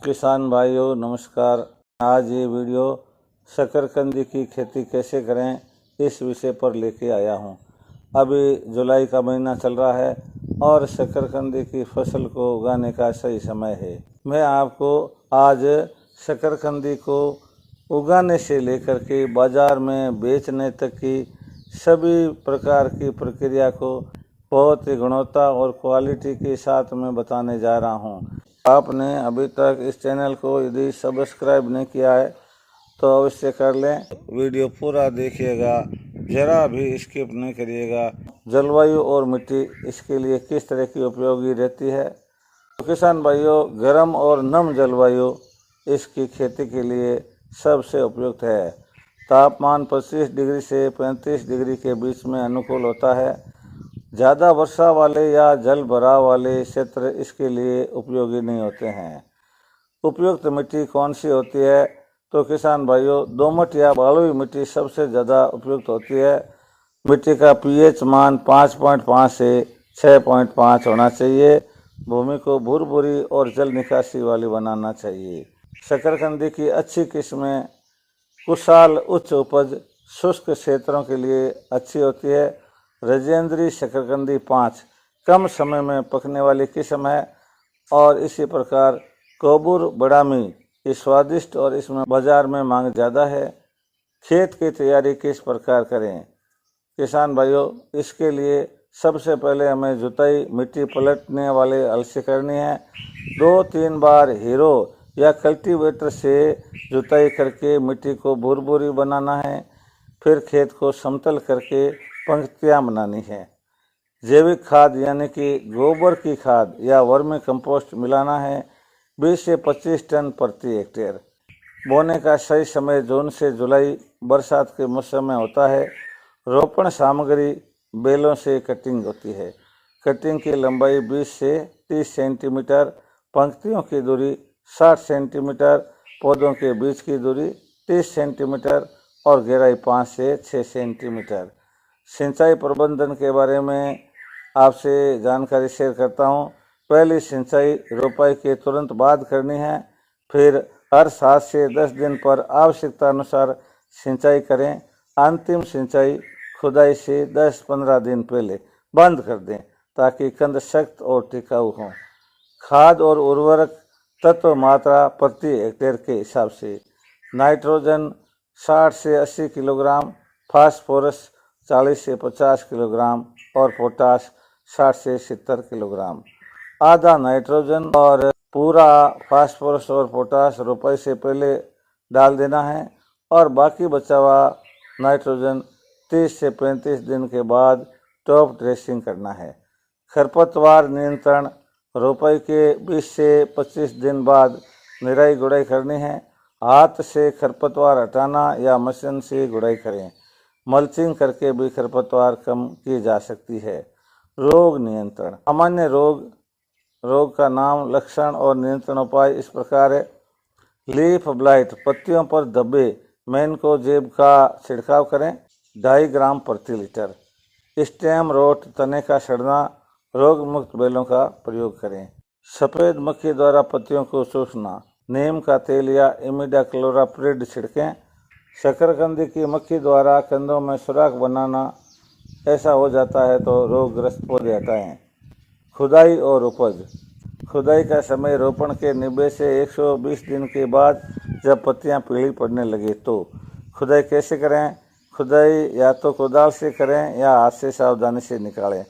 किसान भाइयों नमस्कार। आज ये वीडियो शकरकंदी की खेती कैसे करें इस विषय पर लेके आया हूँ। अभी जुलाई का महीना चल रहा है और शकरकंदी की फसल को उगाने का सही समय है। मैं आपको आज शकरकंदी को उगाने से लेकर के बाज़ार में बेचने तक की सभी प्रकार की प्रक्रिया को बहुत ही गुणवत्ता और क्वालिटी के साथ में बताने जा रहा हूँ। आपने अभी तक इस चैनल को यदि सब्सक्राइब नहीं किया है तो अवश्य कर लें। वीडियो पूरा देखिएगा, ज़रा भी स्किप नहीं करिएगा। जलवायु और मिट्टी इसके लिए किस तरह की उपयोगी रहती है। तो किसान भाइयों, गर्म और नम जलवायु इसकी खेती के लिए सबसे उपयुक्त है। तापमान 25 डिग्री से 35 डिग्री के बीच में अनुकूल होता है। ज़्यादा वर्षा वाले या जल भराव वाले क्षेत्र इसके लिए उपयोगी नहीं होते हैं। उपयुक्त मिट्टी कौन सी होती है? तो किसान भाइयों, दोमट या बलुई मिट्टी सबसे ज़्यादा उपयुक्त होती है। मिट्टी का पीएच मान 5.5 से 6.5 होना चाहिए। भूमि को भुरभुरी और जल निकासी वाली बनाना चाहिए। शकरकंदी की अच्छी किस्में कुशाल उच्च उपज शुष्क क्षेत्रों के लिए अच्छी होती है। राजेंद्री शकरकंदी 5 कम समय में पकने वाली किस्म है और इसी प्रकार कोबूर बड़ामी ये स्वादिष्ट और इसमें बाजार में मांग ज़्यादा है। खेत की तैयारी किस प्रकार करें? किसान भाइयों, इसके लिए सबसे पहले हमें जुताई मिट्टी पलटने वाले हल से करनी है। 2-3 बार हीरो या कल्टीवेटर से जुताई करके मिट्टी को भुरभुरी बनाना है। फिर खेत को समतल करके पंक्तियाँ बनानी है। जैविक खाद यानी कि गोबर की खाद या वर्मी कंपोस्ट मिलाना है। 20 से 25 टन प्रति हेक्टेयर। बोने का सही समय जून से जुलाई बरसात के मौसम में होता है। रोपण सामग्री बेलों से कटिंग होती है। कटिंग की लंबाई 20 से 30 सेंटीमीटर, पंक्तियों की दूरी 60 सेंटीमीटर, पौधों के बीच की दूरी 30 सेंटीमीटर और गहराई 5 से 6 सेंटीमीटर। सिंचाई प्रबंधन के बारे में आपसे जानकारी शेयर करता हूँ। पहली सिंचाई रोपाई के तुरंत बाद करनी है। फिर हर 7 से 10 दिन पर आवश्यकता अनुसार सिंचाई करें। अंतिम सिंचाई खुदाई से 10-15 दिन पहले बंद कर दें ताकि कंद सख्त और टिकाऊ हों। खाद और उर्वरक तत्व मात्रा प्रति हेक्टेयर के हिसाब से नाइट्रोजन 60 से 80 किलोग्राम, फास्फोरस 40 से 50 किलोग्राम और पोटाश 60 से 70 किलोग्राम। आधा नाइट्रोजन और पूरा फास्फोरस और पोटाश रोपाई से पहले डाल देना है और बाकी बचा हुआ नाइट्रोजन 30 से 35 दिन के बाद टॉप ड्रेसिंग करना है। खरपतवार नियंत्रण रोपाई के 20 से 25 दिन बाद निराई गुड़ाई करनी है। हाथ से खरपतवार हटाना या मशीन से गुड़ाई करें। मल्चिंग करके भी खरपतवार कम की जा सकती है। रोग नियंत्रण सामान्य रोग का नाम, लक्षण और नियंत्रण उपाय इस प्रकार है। लीफ ब्लाइट पत्तियों पर धब्बे मैनकोजेब का छिड़काव करें 2.5 ग्राम प्रति लीटर। स्टेम रोट तने का सड़ना, रोग मुक्त बेलों का प्रयोग करें। सफ़ेद मक्खी द्वारा पत्तियों को चूसना, नीम का तेल या इमिडाक्लोराप्रिड छिड़कें। शकरकंदी की मक्खी द्वारा कंदों में सुराख बनाना, ऐसा हो जाता है तो रोगग्रस्त पौधे हटाएं। खुदाई और उपज खुदाई का समय रोपण के 90 से 120 दिन के बाद जब पत्तियां पीली पड़ने लगे तो। खुदाई कैसे करें? खुदाई या तो कुदाल से करें या हाथ से सावधानी से निकालें।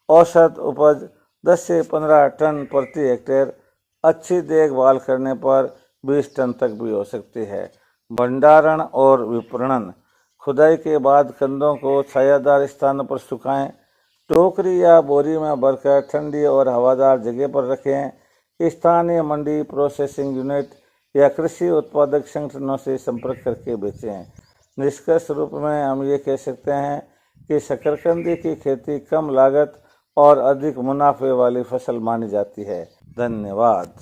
औसत उपज 10 से 15 टन प्रति हेक्टेयर। अच्छी देखभाल करने पर 20 टन तक भी हो सकती है। भंडारण और विपणन खुदाई के बाद कंदों को छायादार स्थानों पर सुखाएं। टोकरी या बोरी में भरकर ठंडी और हवादार जगह पर रखें। स्थानीय मंडी, प्रोसेसिंग यूनिट या कृषि उत्पादक संगठनों से संपर्क करके बेचें। निष्कर्ष रूप में हम ये कह सकते हैं कि शकरकंदी की खेती कम लागत और अधिक मुनाफे वाली फसल मानी जाती है। धन्यवाद।